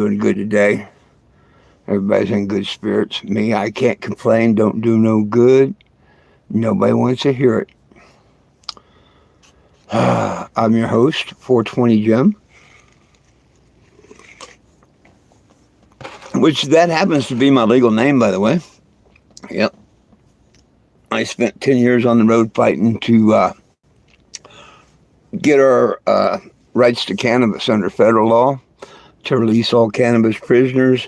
Doing good today. Everybody's in good spirits. Me, I can't complain. Don't do no good. Nobody wants to hear it. I'm your host, 420 Jim, which that happens to be my legal name, by the way. Yep. I spent 10 years on the road fighting to get our rights to cannabis under federal law, to release all cannabis prisoners,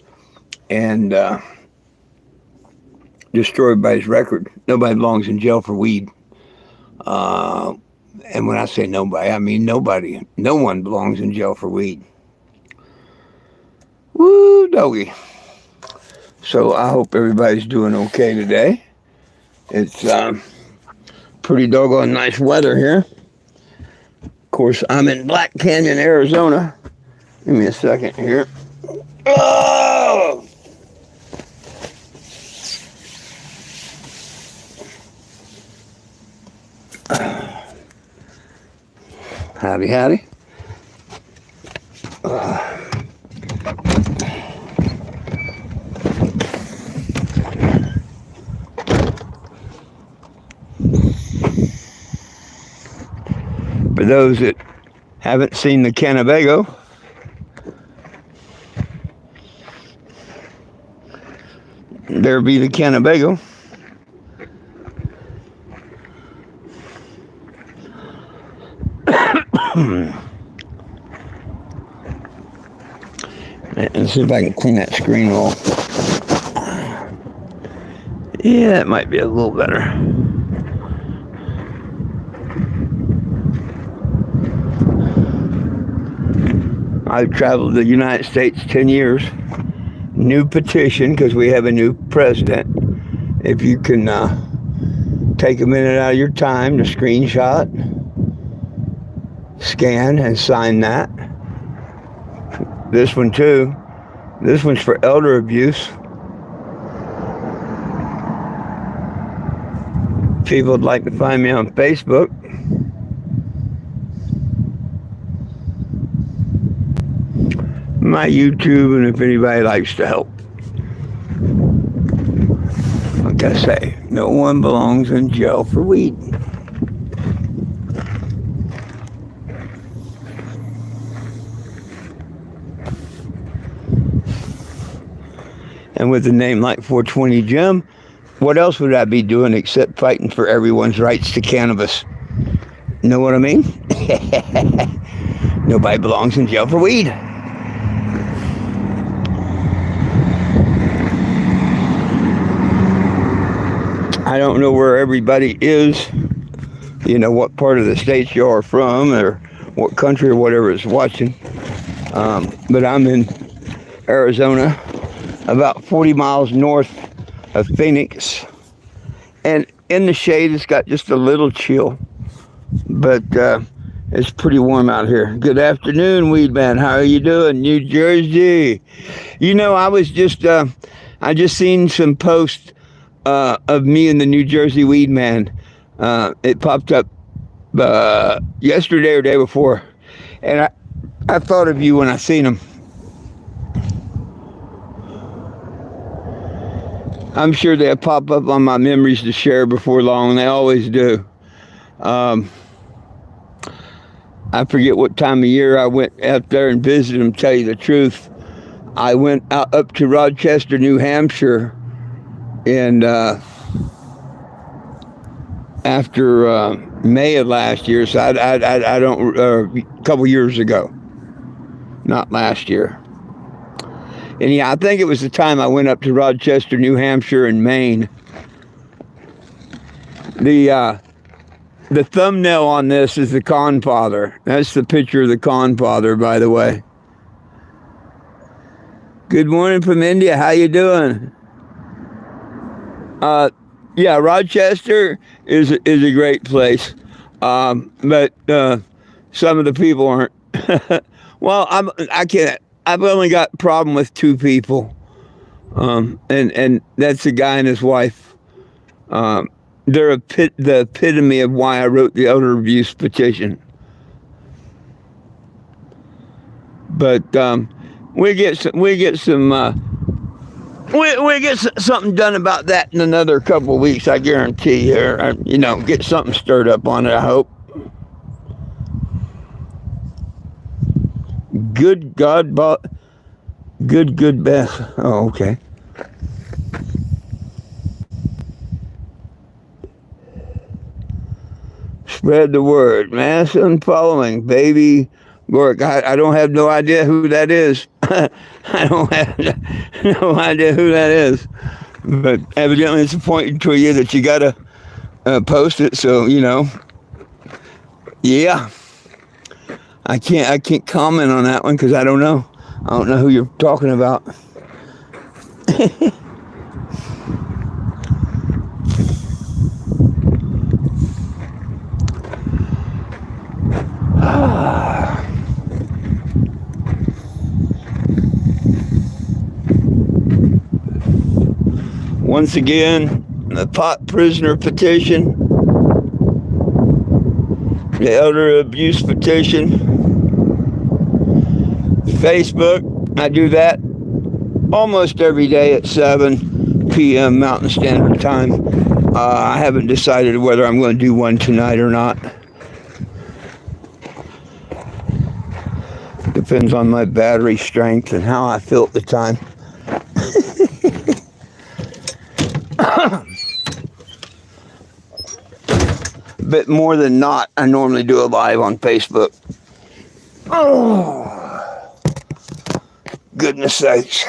and destroy everybody's record. Nobody belongs in jail for weed. And when I say nobody, I mean nobody. No one belongs in jail for weed. Woo, doggy. So I hope everybody's doing okay today. It's pretty doggone nice weather here. Of course, I'm in Black Canyon, Arizona. Give me a second here. Oh! Howdy, howdy. For those that haven't seen the Cannebago, there be the Cannebago. And see if I can clean that screen roll. Yeah, that might be a little better. I've traveled the United States 10 years. New petition, because we have a new president. If you can take a minute out of your time to screenshot, scan, and sign that. This one too. This one's for elder abuse. People would like to find me on Facebook. My YouTube, and if anybody likes to help. Like I say, no one belongs in jail for weed. And with a name like 420 Jim, what else would I be doing except fighting for everyone's rights to cannabis? Know what I mean? Nobody belongs in jail for weed. I don't know where everybody is, what part of the state you are from, or what country or whatever is watching. But I'm in Arizona, about 40 miles north of Phoenix. And in the shade, it's got just a little chill. But it's pretty warm out here. Good afternoon, Weed Man. How are you doing? New Jersey. I just seen some posts of me and the New Jersey Weed Man. It popped up yesterday or day before. And I thought of you when I seen them. I'm sure they'll pop up on my memories to share before long. They always do. I forget what time of year I went out there and visited them, tell you the truth. I went out up to Rochester, New Hampshire, and after May of last year, so I don't, a couple years ago, not last year. And yeah, I think it was the time I went up to Rochester, New Hampshire, and Maine. The thumbnail on this is the Con Father. That's the picture of the Con Father, by the way. Good morning from India. How you doing? Yeah, Rochester is a great place, but some of the people aren't. Well, I've only got a problem with two people, and that's a guy and his wife. They're the epitome of why I wrote the elder abuse petition. But we get some we get something done about that in another couple of weeks, I guarantee you. Or, get something stirred up on it, I hope. Good God, good Beth. Oh, okay. Spread the word. Mass unfollowing. Baby Gork. I don't have no idea who that is. I don't have no idea who that is. But evidently it's pointing to you that you got to post it. So, yeah. I can't comment on that one because I don't know. I don't know who you're talking about. Once again, the pot prisoner petition, the elder abuse petition, Facebook. I do that almost every day at 7 p.m. Mountain Standard Time. I haven't decided whether I'm going to do one tonight or not. Depends on my battery strength and how I feel at the time. But more than not, I normally do a live on Facebook. Oh, goodness sakes.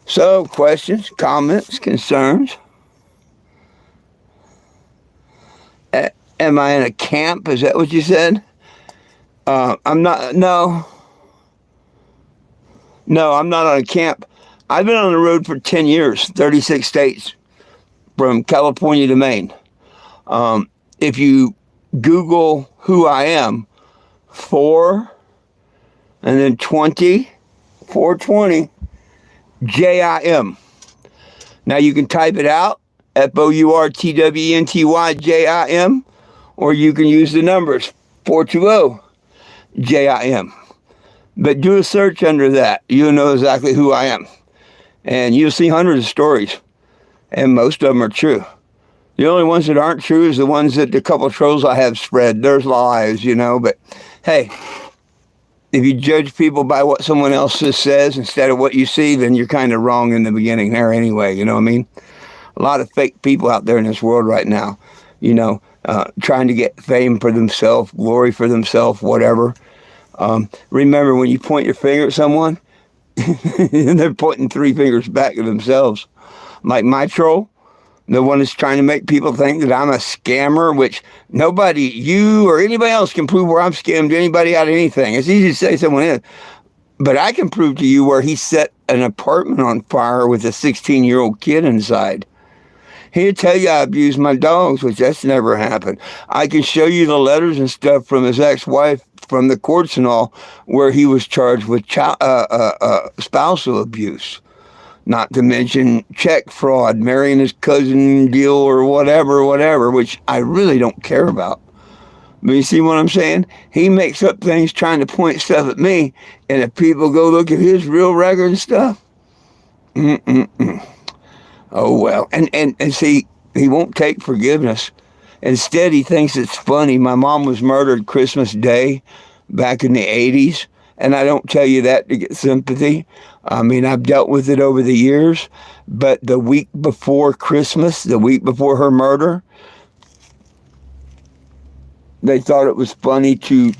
So, questions, comments, concerns? Am I in a camp? Is that what you said? I'm not, no. No, I'm not on a camp. I've been on the road for 10 years, 36 states, from California to Maine. If you Google who I am, 4 and then 20, 420, JIM. Now you can type it out, FOURTWENTY JIM, or you can use the numbers, 420 JIM. But do a search under that. You'll know exactly who I am. And you'll see hundreds of stories. And most of them are true. The only ones that aren't true is the ones that the couple of trolls I have spread. There's lies, But, hey, if you judge people by what someone else says instead of what you see, then you're kind of wrong in the beginning there anyway, you know what I mean? A lot of fake people out there in this world right now, trying to get fame for themselves, glory for themselves, whatever. Remember, when you point your finger at someone, they're pointing 3 fingers back at themselves. Like my troll, the one that's trying to make people think that I'm a scammer, which nobody, you or anybody else can prove where I've scammed anybody out of anything. It's easy to say someone is. But I can prove to you where he set an apartment on fire with a 16-year-old kid inside. He'll tell you I abused my dogs, which that's never happened. I can show you the letters and stuff from his ex-wife from the courts and all, where he was charged with spousal abuse. Not to mention check fraud, marrying his cousin deal or whatever, which I really don't care about. But you see what I'm saying? He makes up things trying to point stuff at me, and if people go look at his real record and stuff, oh well. And see, he won't take forgiveness. Instead, he thinks it's funny. My mom was murdered Christmas Day back in the 80s, and I don't tell you that to get sympathy. I mean, I've dealt with it over the years, but the week before Christmas, the week before her murder, they thought it was funny to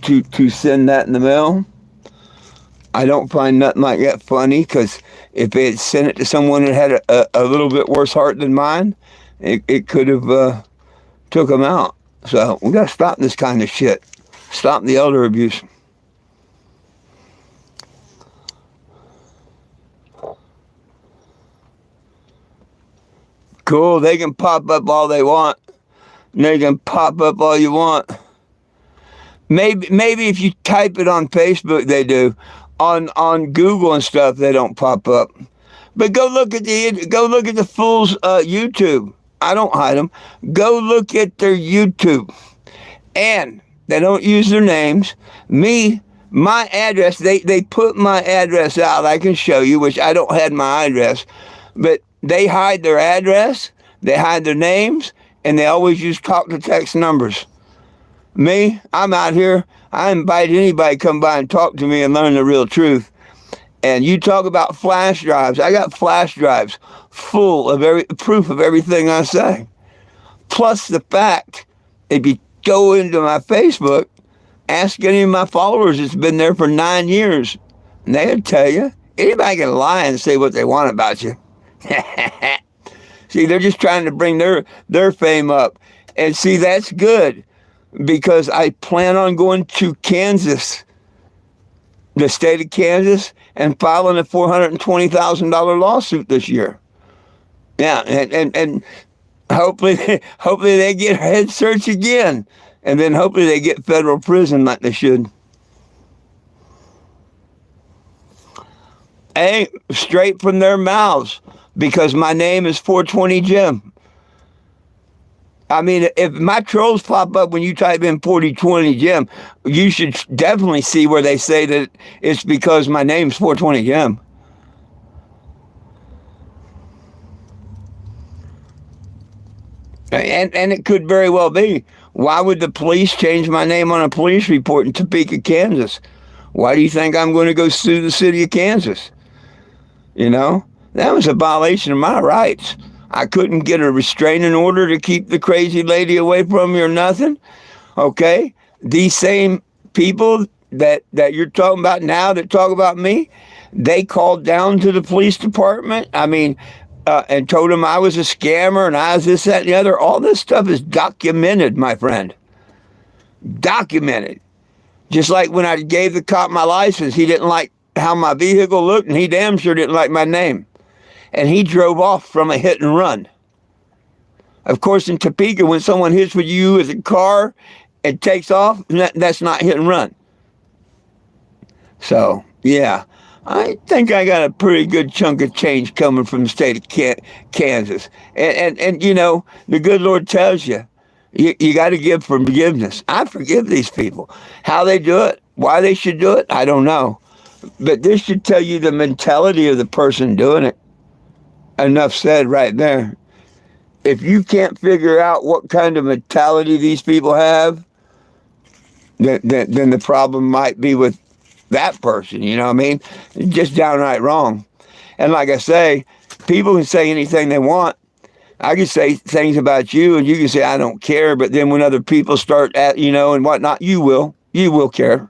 send that in the mail. I don't find nothing like that funny, because if they had sent it to someone that had a little bit worse heart than mine, it could have took them out. So we got to stop this kind of shit. Stop the elder abuse. Cool, they can pop up all they want. They can pop up all you want. Maybe if you type it on Facebook, they do. On Google and stuff, they don't pop up. But go look at the fool's YouTube. I don't hide them. Go look at their YouTube. And they don't use their names. Me, My address, they put my address out. I can show you, which I don't have my address, but they hide their address, they hide their names, and they always use talk to text numbers. Me, I'm out here. I invite anybody to come by and talk to me and learn the real truth. And you talk about flash drives. I got flash drives full of every proof of everything I say. Plus the fact, if you go into my Facebook, ask any of my followers that's been there for 9 years, and they'll tell you. Anybody can lie and say what they want about you. See, they're just trying to bring their fame up. And see, that's good, because I plan on going to Kansas, the state of Kansas, and filing a $420,000 lawsuit this year. Yeah, and hopefully they get head search again, and then hopefully they get federal prison like they should. Hey, straight from their mouths, because my name is 420 Jim. I mean, if my trolls pop up when you type in 420 Jim, you should definitely see where they say that it's because my name's 420 Jim. And it could very well be. Why would the police change my name on a police report in Topeka, Kansas? Why do you think I'm going to go sue the city of Kansas? You know, that was a violation of my rights. I couldn't get a restraining order to keep the crazy lady away from me or nothing. Okay? These same people that you're talking about now that talk about me, they called down to the police department. I mean, and told them I was a scammer and I was this, that, and the other. All this stuff is documented, my friend. Documented. Just like when I gave the cop my license, he didn't like how my vehicle looked, and he damn sure didn't like my name. And he drove off from a hit and run. Of course, in Topeka, when someone hits with you with a car and takes off, that's not hit and run. So, yeah, I think I got a pretty good chunk of change coming from the state of Kansas. And you know, the good Lord tells you, you got to give forgiveness. I forgive these people. How they do it, why they should do it, I don't know. But this should tell you the mentality of the person doing it. Enough said right there. If you can't figure out what kind of mentality these people have, then the problem might be with that person, you know what I mean? Just downright wrong. And like I say, people can say anything they want. I can say things about you, and you can say, I don't care, but then when other people start at, you know, and whatnot, you will care.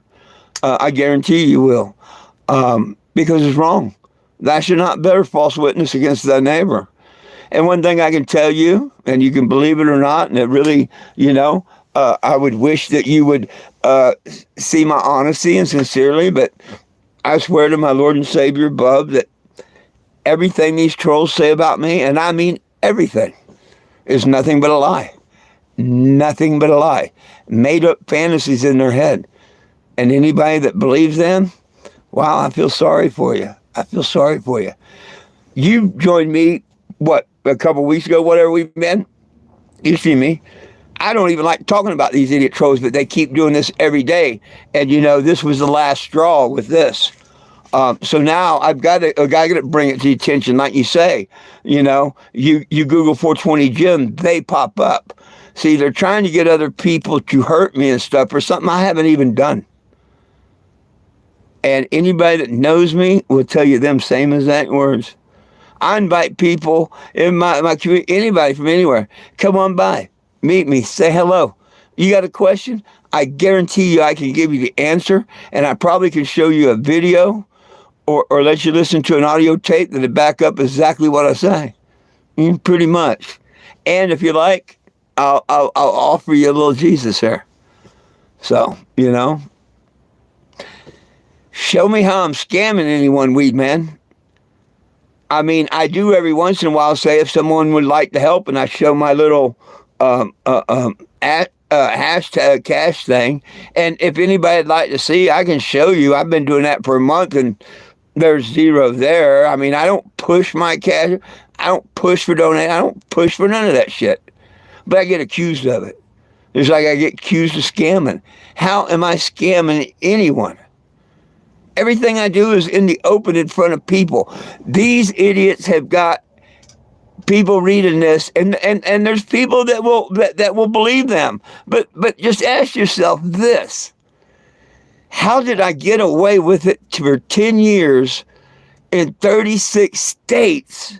I guarantee you will. Because it's wrong. Thou shalt not bear false witness against thy neighbor. And one thing I can tell you, and you can believe it or not, and it really, you know, I would wish that you would see my honesty and sincerely, but I swear to my Lord and Savior above that everything these trolls say about me, and I mean everything, is nothing but a lie. Nothing but a lie. Made up fantasies in their head. And anybody that believes them, wow, I feel sorry for you. I feel sorry for you. You joined me, what, a couple weeks ago, whatever we've been? You see me. I don't even like talking about these idiot trolls, but they keep doing this every day. And, you know, this was the last straw with this. So now I've got to bring it to your attention, like you say. You know, you Google 420 Jim, they pop up. See, they're trying to get other people to hurt me and stuff for something I haven't even done. And anybody that knows me will tell you them same exact words. I invite people in my community, anybody from anywhere, come on by, meet me, say hello. You got a question? I guarantee you I can give you the answer, and I probably can show you a video or let you listen to an audio tape that'll back up exactly what I say. Pretty much. And if you like, I'll offer you a little Jesus here. So, you know. Show me how I'm scamming anyone, Weed Man. I mean, I do every once in a while say if someone would like to help, and I show my little hashtag cash thing. And if anybody'd like to see, I can show you. I've been doing that for a month, and there's zero there. I mean, I don't push my cash. I don't push for donate. I don't push for none of that shit. But I get accused of it. It's like I get accused of scamming. How am I scamming anyone? Everything I do is in the open in front of people. These idiots have got people reading this, and there's people that will believe them. But just ask yourself this: how did I get away with it for 10 years in 36 states?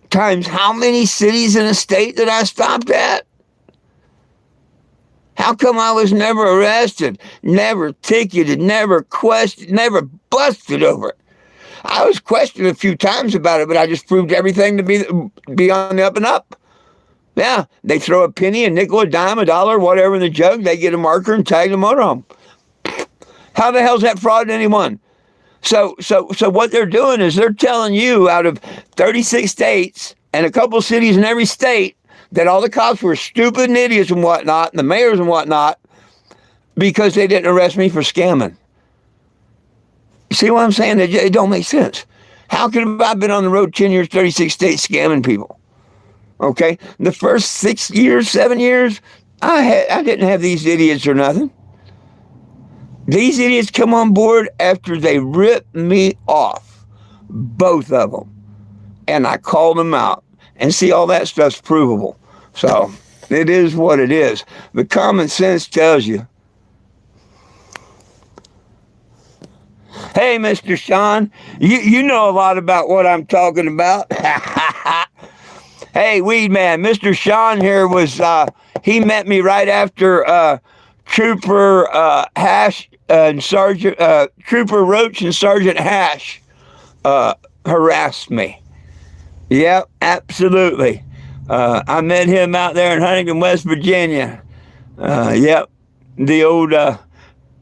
Times how many cities in a state that I stopped at? How come I was never arrested, never ticketed, never questioned, never busted over it? I was questioned a few times about it, but I just proved everything to be on the up and up. Yeah, they throw a penny, a nickel, a dime, a dollar, whatever in the jug. They get a marker and tag the motorhome. How the hell's that fraud to anyone? So what they're doing is they're telling you out of 36 states and a couple cities in every state that all the cops were stupid and idiots and whatnot, and the mayors and whatnot, because they didn't arrest me for scamming. You see what I'm saying? It don't make sense. How could have I been on the road 10 years, 36 states scamming people? Okay? The first 6 years, 7 years, I didn't have these idiots or nothing. These idiots come on board after they ripped me off, both of them. And I called them out. And see, all that stuff's provable. So it is what it is. But common sense tells you. Hey, Mr. Sean, you know a lot about what I'm talking about. Hey, Weed Man, Mr. Sean here was, he met me right after Trooper Hash and Sergeant Trooper Roach and Sergeant Hash harassed me. Yep, absolutely. I met him out there in Huntington, West Virginia. Yep, the old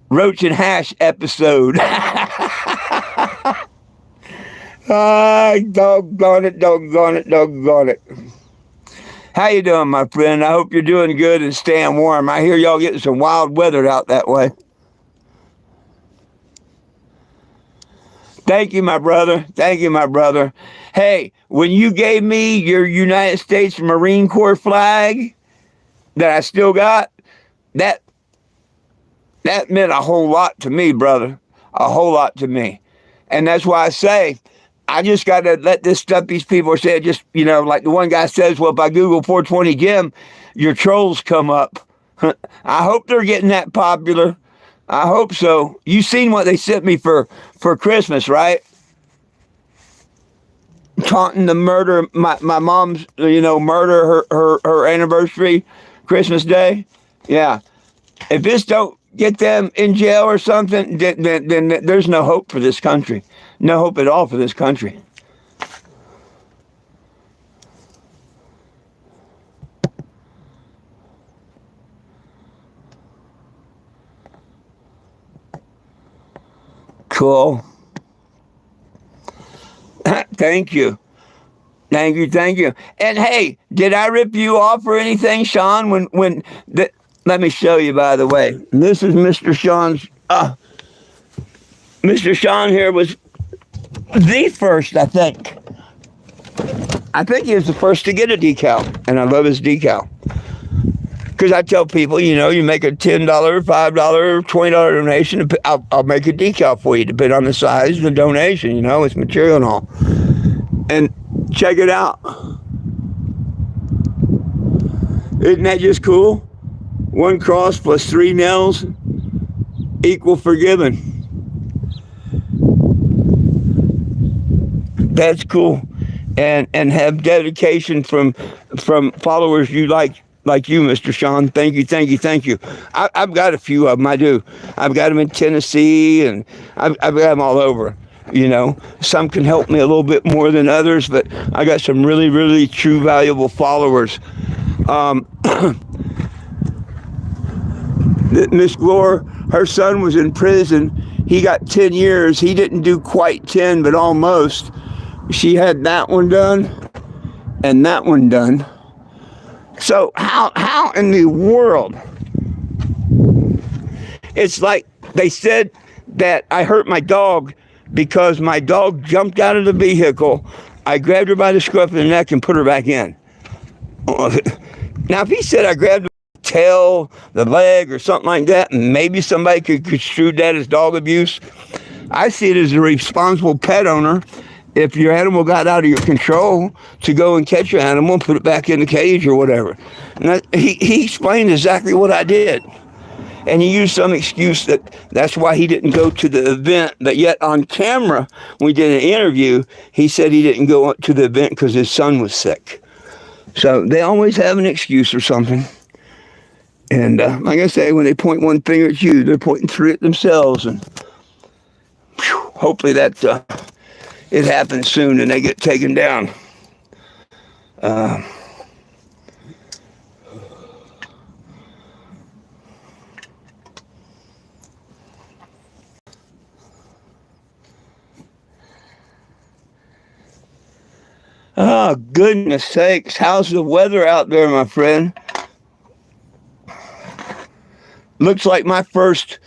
Roach and Hash episode. Doggone it. How you doing, my friend? I hope you're doing good and staying warm. I hear y'all getting some wild weather out that way. Thank you, my brother. Hey, when you gave me your United States Marine Corps flag that I still got, that meant a whole lot to me, brother. A whole lot to me. And that's why I say, I just got to let this stuff these people are saying, just, like the one guy says, well, if I Google 420 Jim, your trolls come up. I hope they're getting that popular. I hope so. You seen what they sent me for Christmas, right? Taunting the murder, my mom's, murder, her anniversary, Christmas Day. Yeah. If this don't get them in jail or something, then there's no hope for this country. No hope at all for this country. Cool. Thank you. And hey, did I rip you off or anything, Sean? Let me show you, by the way. This is Mr. Sean's. Mr. Sean here was the first, I think. I think he was the first to get a decal, and I love his decal. Because I tell people, you make a $10, $5, $20 donation, I'll make a decal for you, depending on the size of the donation, it's material and all. And check it out. Isn't that just cool? 1 cross plus 3 nails equal forgiven. That's cool. And have dedication from followers you like you, Mr. Sean. Thank you. I've got a few of them, I do. I've got them in Tennessee, and I've got them all over, Some can help me a little bit more than others, but I got some really, really true, valuable followers. Miss Glore, her son was in prison. He got 10 years. He didn't do quite 10, but almost. She had that one done and that one done. So how in the world? It's like they said that I hurt my dog because my dog jumped out of the vehicle. I grabbed her by the scruff of the neck and put her back in. Now, if he said I grabbed the tail, the leg, or something like that, maybe somebody could construe that as dog abuse. I see it as a responsible pet owner. If your animal got out of your control, to go and catch your animal and put it back in the cage or whatever. And he explained exactly what I did. And he used some excuse that's why he didn't go to the event. But yet on camera, when we did an interview, he said he didn't go to the event because his son was sick. So they always have an excuse or something. And like I say, when they point one finger at you, they're pointing three at themselves. And hopefully that it happens soon and they get taken down. Oh, goodness sakes. How's the weather out there, my friend? Looks like my first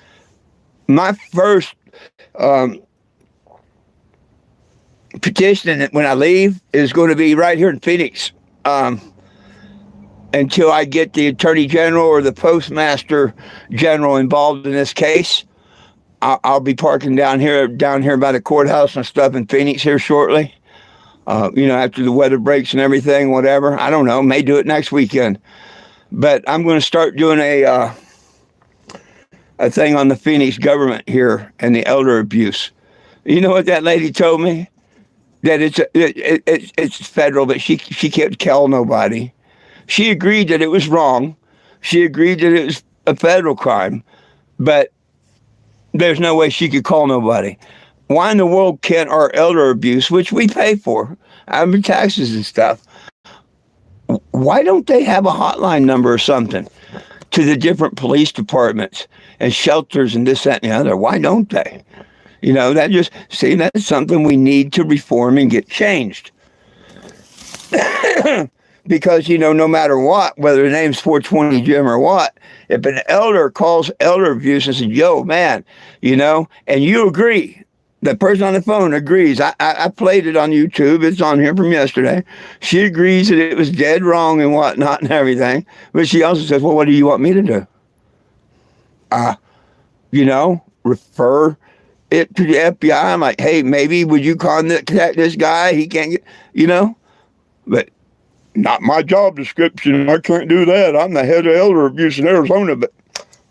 petition when I leave is going to be right here in Phoenix. Until I get the Attorney General or the Postmaster General involved in this case. I'll be parking down here by the courthouse and stuff in Phoenix here shortly. After the weather breaks and everything, whatever. I don't know. May do it next weekend. But I'm going to start doing a thing on the Phoenix government here and the elder abuse. You know what that lady told me? That it's federal, but she can't tell nobody. She agreed that it was wrong. She agreed that it was a federal crime, but there's no way she could call nobody. Why in the world can't our elder abuse, which we pay for, out of taxes and stuff, why don't they have a hotline number or something to the different police departments and shelters and this, that, and the other? Why don't they? That's something we need to reform and get changed. Because, no matter what, whether the name's 420 Jim or what, if an elder calls elder abuse and says, yo, man, and you agree, the person on the phone agrees. I played it on YouTube. It's on here from yesterday. She agrees that it was dead wrong and whatnot and everything. But she also says, well, what do you want me to do? Refer it to the FBI. I'm like, hey, maybe would you contact this guy? He can't get, but not my job description. I can't do that. I'm the head of elder abuse in Arizona, but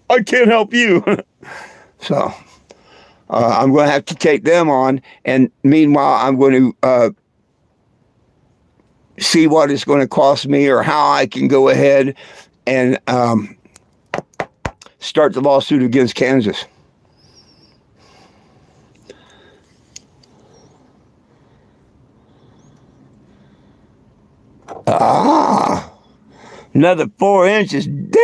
I can't help you. So I'm going to have to take them on. And meanwhile, I'm going to see what it's going to cost me or how I can go ahead and start the lawsuit against Kansas. Another 4 inches. Damn!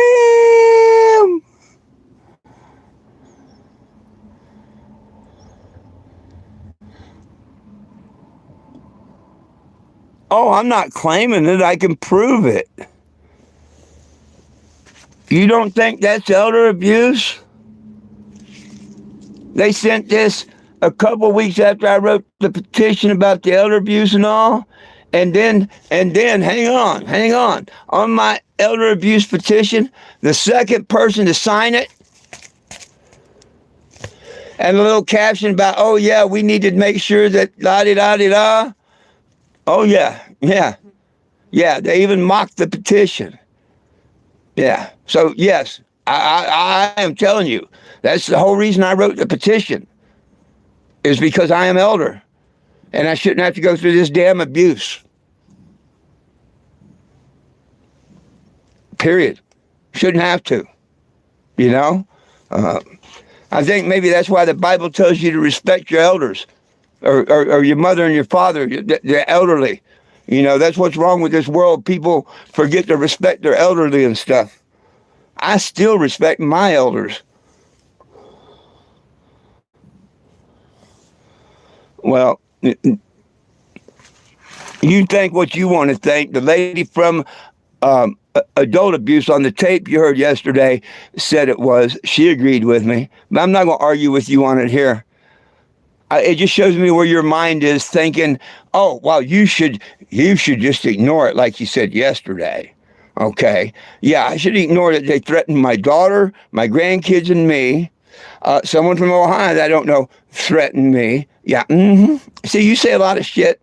Oh, I'm not claiming it. I can prove it. You don't think that's elder abuse? They sent this a couple weeks after I wrote the petition about the elder abuse and all. And then, hang on. On my elder abuse petition, the second person to sign it, and a little caption about, oh yeah, we need to make sure that la-di-da-di-da. Oh yeah. They even mocked the petition. Yeah. So yes, I am telling you, that's the whole reason I wrote the petition, is because I am elder, and I shouldn't have to go through this damn abuse. Period. Shouldn't have to. I think maybe that's why the Bible tells you to respect your elders, or your mother and your father, the elderly. That's what's wrong with this world. People forget to respect their elderly and stuff. I still respect my elders. Well, you think what you want to think. The lady from adult abuse on the tape you heard yesterday said it was. She agreed with me. But I'm not going to argue with you on it here. It just shows me where your mind is thinking, oh, well, you should just ignore it like you said yesterday. Okay. Yeah, I should ignore that they threatened my daughter, my grandkids, and me. Someone from Ohio that I don't know threatened me. Yeah. See, you say a lot of shit,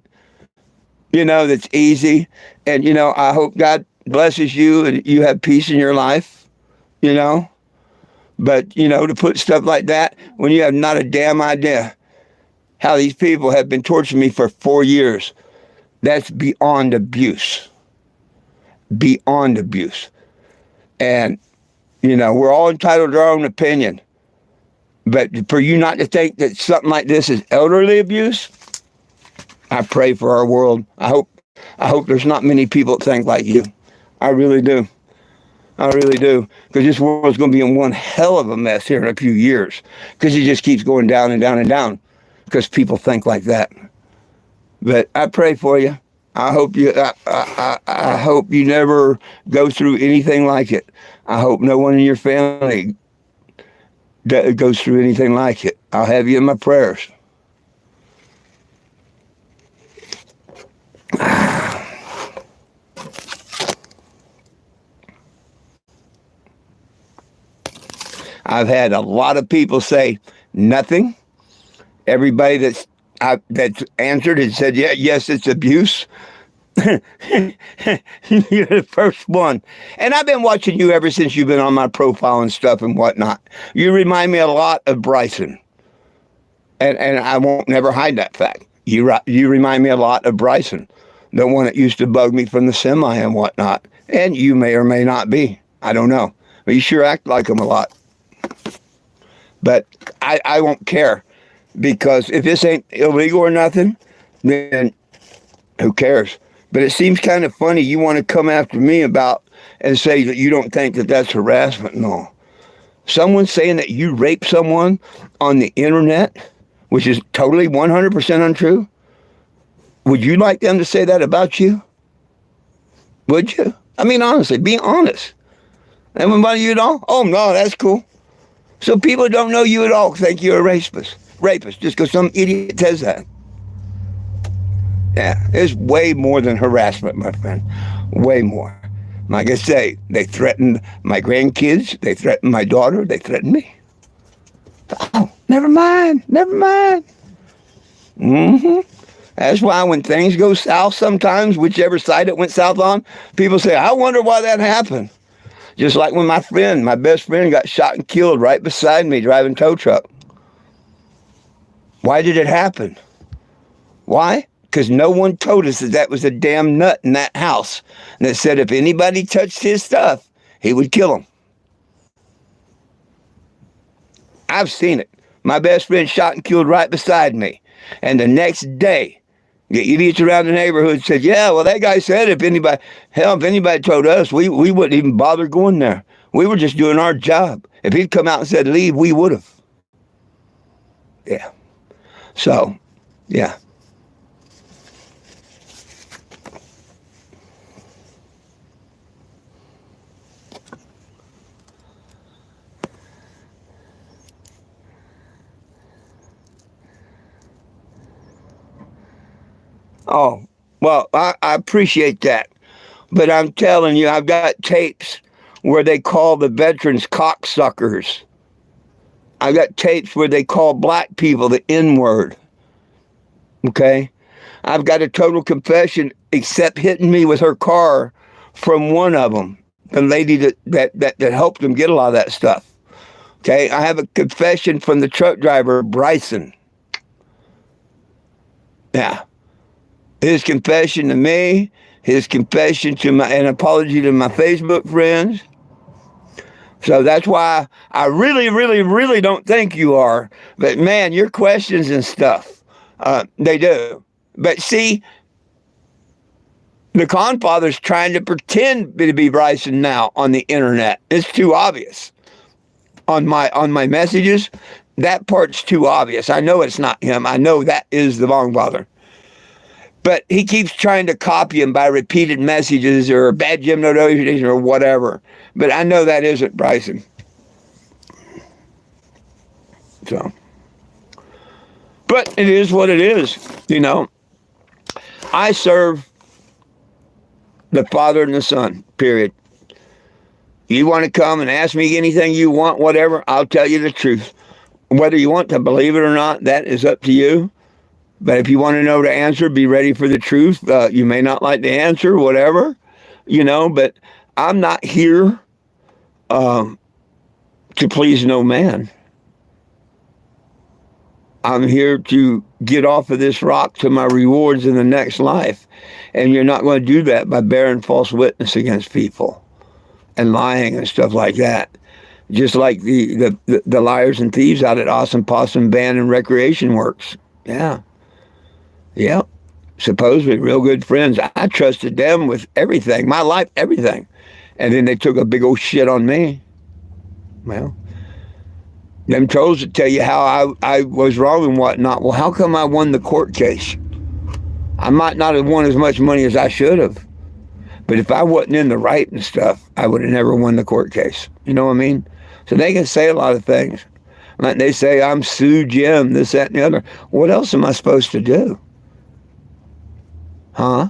that's easy. And, I hope God blesses you and you have peace in your life, you know. But, to put stuff like that when you have not a damn idea how these people have been torturing me for 4 years, that's beyond abuse. Beyond abuse. And, we're all entitled to our own opinion. But for you not to think that something like this is elderly abuse, I pray for our world. I hope there's not many people that think like you. I really do. I really do. Because this world's going to be in one hell of a mess here in a few years. Because it just keeps going down and down and down. Because people think like that. But I pray for you. I hope you never go through anything like it. I hope no one in your family goes through anything like it. I'll have you in my prayers. I've had a lot of people say nothing. Everybody that's answered and said, yeah, yes, it's abuse. You're the first one. And I've been watching you ever since you've been on my profile and stuff and whatnot. You remind me a lot of Bryson. And I won't never hide that fact. You remind me a lot of Bryson, the one that used to bug me from the semi and whatnot. And you may or may not be. I don't know. But you sure act like him a lot. But I won't care. Because if this ain't illegal or nothing, then who cares? But it seems kind of funny you want to come after me about and say that you don't think that that's harassment. No. Someone saying that you raped someone on the internet, which is totally 100% untrue, would you like them to say that about you? Would you? I mean, honestly, be honest. That wouldn't bother you at all? Oh, no, that's cool. So people don't know you at all think you're a rapist just because some idiot says that. Yeah, it's way more than harassment, my friend. Way more. Like I say, they threatened my grandkids. They threatened my daughter. They threatened me. Oh, never mind. That's why when things go south sometimes, whichever side it went south on, people say, I wonder why that happened. Just like when my best friend got shot and killed right beside me driving tow truck. Why did it happen? Why? Because no one told us that was a damn nut in that house. And that said if anybody touched his stuff, he would kill him. I've seen it. My best friend shot and killed right beside me. And the next day, the idiots around the neighborhood said, yeah, well, that guy said if anybody told us, we wouldn't even bother going there. We were just doing our job. If he'd come out and said leave, we would have. Yeah. So, yeah. Oh, well, I appreciate that. But I'm telling you, I've got tapes where they call the veterans cocksuckers. I got tapes where they call black people the N-word. Okay? I've got a total confession, except hitting me with her car from one of them, the lady that helped them get a lot of that stuff. Okay? I have a confession from the truck driver, Bryson. Yeah. His confession to me, his confession to an apology to my Facebook friends. So that's why I really, really, really don't think you are. But man, your questions and stuff, they do. But see, the Confather's trying to pretend to be Bryson now on the internet. It's too obvious. On my messages, that part's too obvious. I know it's not him. I know that is the Confather. But he keeps trying to copy him by repeated messages or bad Jim notification or whatever. But I know that isn't Bryson. So. But it is what it is, I serve the Father and the Son, period. You want to come and ask me anything you want, whatever, I'll tell you the truth. Whether you want to believe it or not, that is up to you. But if you want to know the answer, be ready for the truth. You may not like the answer, whatever, but I'm not here to please no man. I'm here to get off of this rock to my rewards in the next life. And you're not going to do that by bearing false witness against people and lying and stuff like that. Just like the liars and thieves out at Awesome Possum Band and Recreation Works. Yeah. Yep. Supposedly real good friends. I trusted them with everything, my life, everything. And then they took a big old shit on me. Well, them trolls that tell you how I was wrong and whatnot. Well, how come I won the court case? I might not have won as much money as I should have. But if I wasn't in the right and stuff, I would have never won the court case. You know what I mean? So they can say a lot of things. Like they say, I'm Sue Jim, this, that, and the other. What else am I supposed to do? Huh?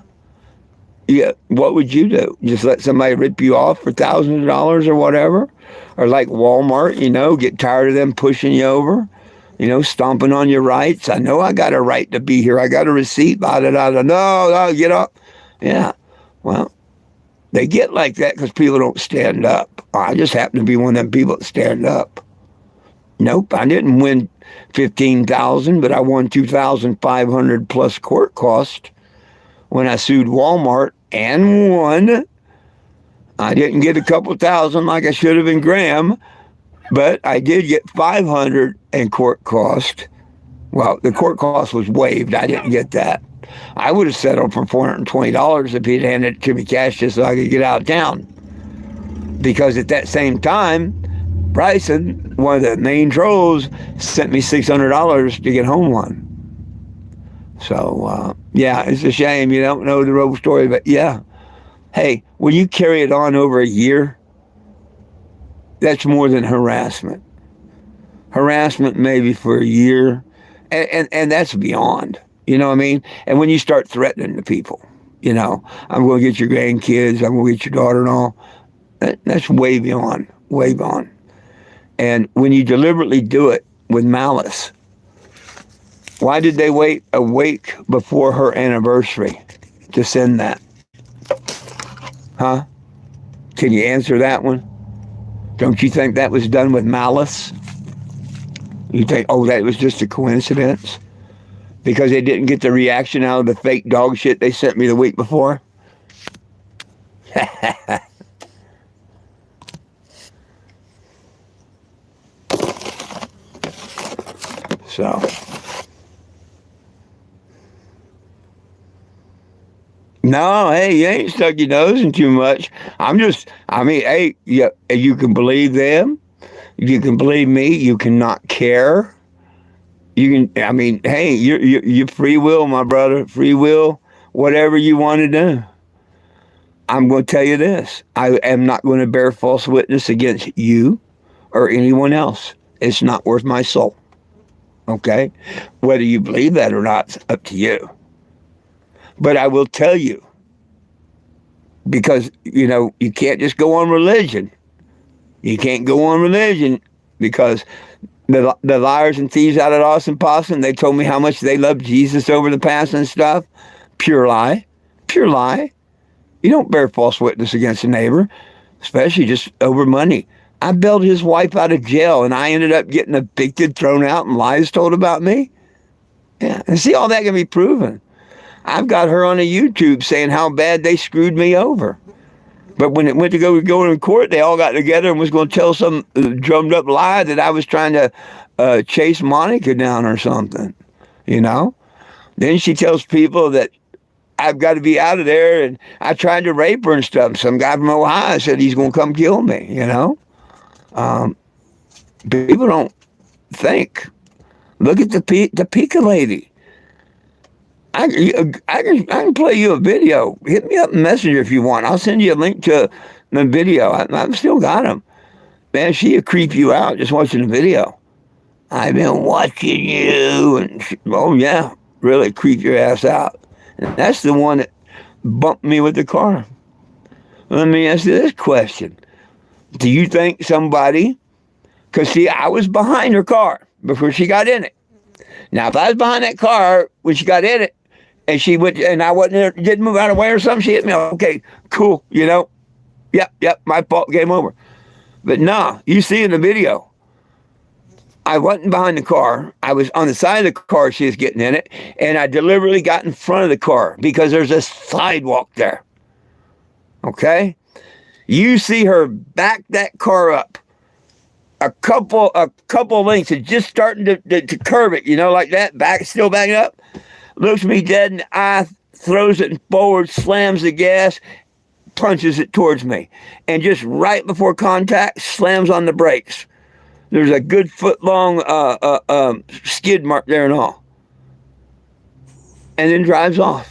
Yeah, what would you do? Just let somebody rip you off for thousands of dollars or whatever? Or like Walmart, get tired of them pushing you over, stomping on your rights. I know I got a right to be here. I got a receipt, no, get up. Yeah, well, they get like that because people don't stand up. I just happen to be one of them people that stand up. Nope, I didn't win $15,000, but I won $2,500 plus court cost when I sued Walmart and won. I didn't get a couple thousand like I should have in Graham, but I did get $500 in court cost. Well, the court cost was waived. I didn't get that. I would have settled for $420 if he'd handed it to me cash just so I could get out of town. Because at that same time, Bryson, one of the main trolls, sent me $600 to get home on. So, yeah, it's a shame you don't know the real story, but yeah. Hey, when you carry it on over a year, that's more than harassment. Harassment maybe for a year, and that's beyond. You know what I mean? And when you start threatening the people, I'm going to get your grandkids, I'm going to get your daughter-in-law, that's way beyond, way beyond. And when you deliberately do it with malice, why did they wait a week before her anniversary to send that? Huh? Can you answer that one? Don't you think that was done with malice? You think, that was just a coincidence? Because they didn't get the reaction out of the fake dog shit they sent me the week before? So... No, hey, you ain't stuck your nose in too much. Hey, you can believe them. You can believe me. You cannot care. Hey, you're free will, my brother. Free will, whatever you want to do. I'm going to tell you this. I am not going to bear false witness against you or anyone else. It's not worth my soul. Okay? Whether you believe that or not, it's up to you. But I will tell you, because, you can't just go on religion. You can't go on religion because the liars and thieves out at Awesome Possum, they told me how much they loved Jesus over the past and stuff. Pure lie. Pure lie. You don't bear false witness against a neighbor, especially just over money. I bailed his wife out of jail, and I ended up getting evicted, thrown out, and lies told about me. Yeah, and see, all that can be proven. I've got her on a YouTube saying how bad they screwed me over. But when it went to go in court, they all got together and was going to tell some drummed up lie that I was trying to chase Monica down or something, Then she tells people that I've got to be out of there and I tried to rape her and stuff. Some guy from Ohio said he's going to come kill me, People don't think. Look at the Pika lady. I can play you a video. Hit me up in Messenger if you want. I'll send you a link to the video. I've still got them. Man, she'll creep you out just watching the video. I've been watching you. And yeah, really creep your ass out. And that's the one that bumped me with the car. Let me ask you this question. Do you think somebody... Because, see, I was behind her car. before she got in it. Now, if I was behind that car when she got in it, and she went, and I wasn't there, didn't move out of the way or something, she hit me. Okay, cool, Yep, my fault, game over. But nah, you see in the video, I wasn't behind the car. I was on the side of the car she was getting in it, and I deliberately got in front of the car because there's a sidewalk there. Okay? You see her back that car up a couple lengths and just starting to curve it, like that, still backing up. Looks me dead in the eye, throws it forward, slams the gas, punches it towards me. And just right before contact, slams on the brakes. There's a good foot-long skid mark there and all. And then drives off.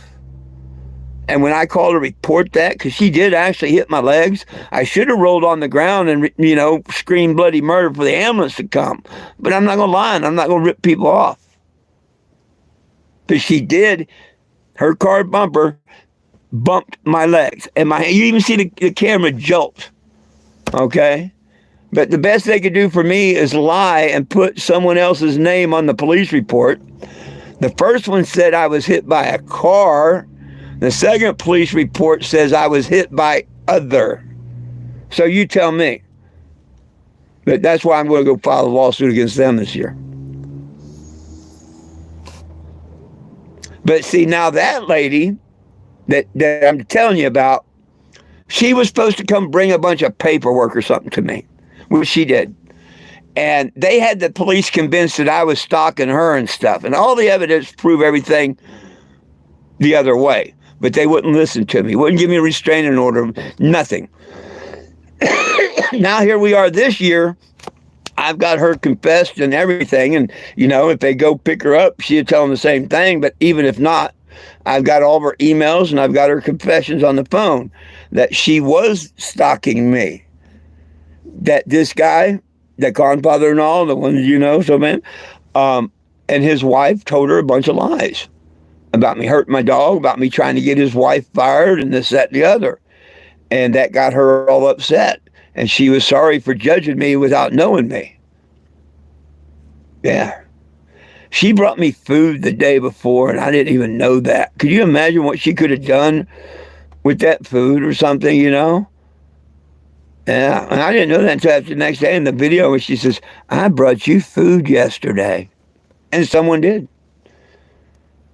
And when I called to report that, because she did actually hit my legs, I should have rolled on the ground and, screamed bloody murder for the ambulance to come. But I'm not going to lie, and I'm not going to rip people off. But she did, her car bumper bumped my legs. And you even see the camera jolt. Okay? But the best they could do for me is lie and put someone else's name on the police report. The first one said I was hit by a car. The second police report says I was hit by other. So you tell me. But that's why I'm going to go file a lawsuit against them this year. But see, now that lady that I'm telling you about, she was supposed to come bring a bunch of paperwork or something to me, which she did. And they had the police convinced that I was stalking her and stuff. And all the evidence proved everything the other way. But they wouldn't listen to me, wouldn't give me a restraining order, nothing. Now here we are this year. I've got her confessed and everything. And, if they go pick her up, she'll tell them the same thing. But even if not, I've got all of her emails and I've got her confessions on the phone that she was stalking me. That this guy, the grandfather-in-law, the one and his wife told her a bunch of lies about me hurting my dog, about me trying to get his wife fired and this, that, and the other. And that got her all upset. And she was sorry for judging me without knowing me. Yeah. She brought me food the day before, and I didn't even know that. Could you imagine what she could have done with that food or something, Yeah, and I didn't know that until after the next day in the video where she says, I brought you food yesterday. And someone did.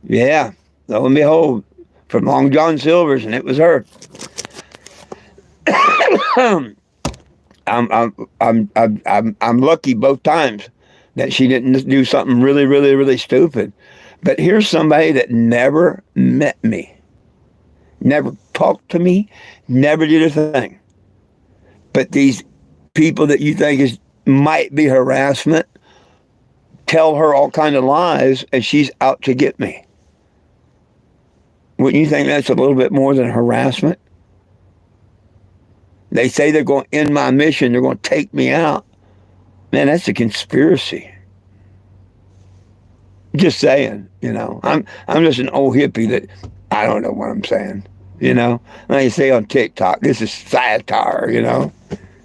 Yeah, lo and behold, from Long John Silver's, and it was her. I'm lucky both times that she didn't do something really, really, really stupid. But here's somebody that never met me, never talked to me, never did a thing. But these people that you think might be harassment tell her all kind of lies, and she's out to get me. Wouldn't you think that's a little bit more than harassment? They say they're going to end my mission. They're going to take me out. Man, that's a conspiracy. Just saying, I'm just an old hippie that I don't know what I'm saying, Like you say on TikTok, this is satire,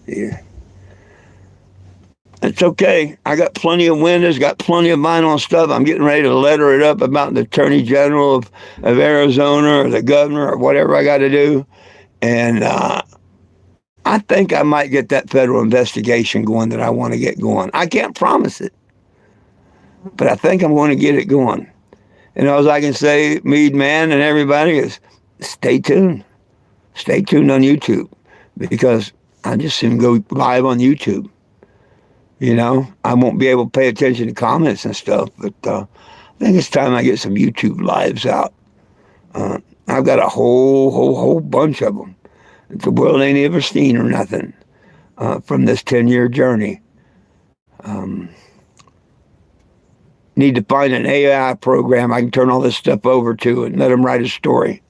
Yeah. It's okay. I got plenty of windows, got plenty of vinyl stuff. I'm getting ready to letter it up about the Attorney General of Arizona or the governor or whatever I got to do. And I think I might get that federal investigation going that I want to get going. I can't promise it, but I think I'm going to get it going. And all I can say, Mead Man and everybody, is stay tuned. Stay tuned on YouTube, because I just soon go live on YouTube. I won't be able to pay attention to comments and stuff, but I think it's time I get some YouTube lives out. I've got a whole bunch of them that the world ain't ever seen or nothing from this 10-year journey. Need to find an AI program I can turn all this stuff over to and let them write a story.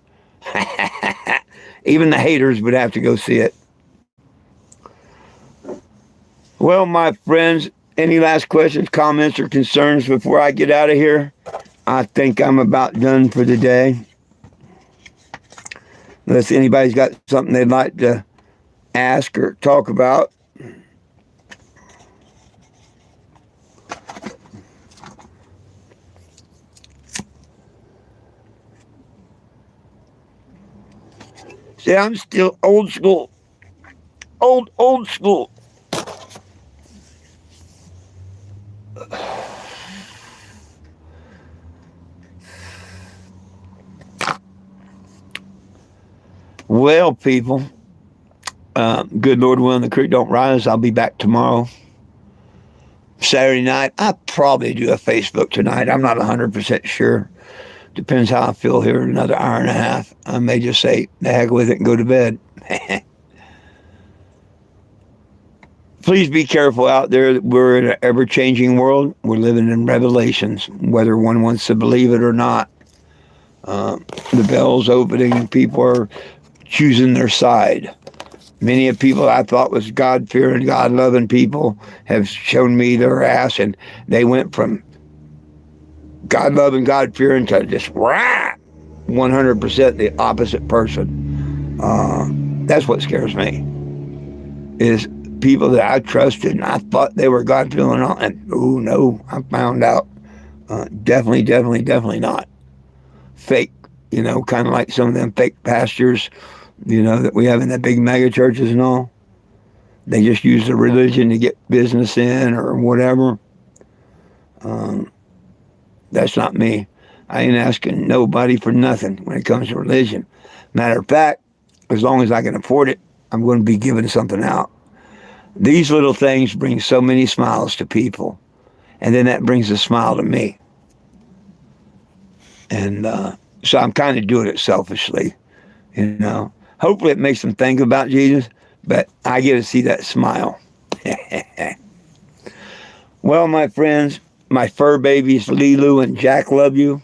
Even the haters would have to go see it. Well, my friends, any last questions, comments, or concerns before I get out of here? I think I'm about done for the day. Unless anybody's got something they'd like to ask or talk about. See, I'm still old school. Old school. Well, people, good Lord willing, the creek don't rise. I'll be back tomorrow. Saturday night, I'll probably do a Facebook tonight. I'm not 100% sure. Depends how I feel here in another hour and a half. I may just say, the heck with it and go to bed. Please be careful out there. We're in an ever-changing world. We're living in revelations, whether one wants to believe it or not. The bell's opening. People are choosing their side. Many of people I thought was God-fearing, God-loving people have shown me their ass, and they went from God-loving, God-fearing to just 100% the opposite person. That's what scares me, is people that I trusted and I thought they were God-fearing, and oh no, I found out definitely not. Fake, kind of like some of them fake pastors, that we have in the big mega churches and all. They just use the religion to get business in or whatever. That's not me. I ain't asking nobody for nothing when it comes to religion. Matter of fact, as long as I can afford it, I'm going to be giving something out. These little things bring so many smiles to people. And then that brings a smile to me. And so I'm kind of doing it selfishly, Hopefully it makes them think about Jesus, but I get to see that smile. Well, my friends, my fur babies, Lilu and Jack love you.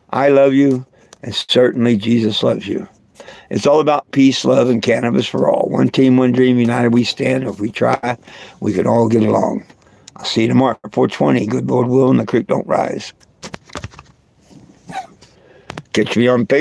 I love you, and certainly Jesus loves you. It's all about peace, love, and cannabis for all. One team, one dream, united we stand. If we try, we can all get along. I'll see you tomorrow at 4:20. Good Lord willing, the creek don't rise. Catch me on Facebook.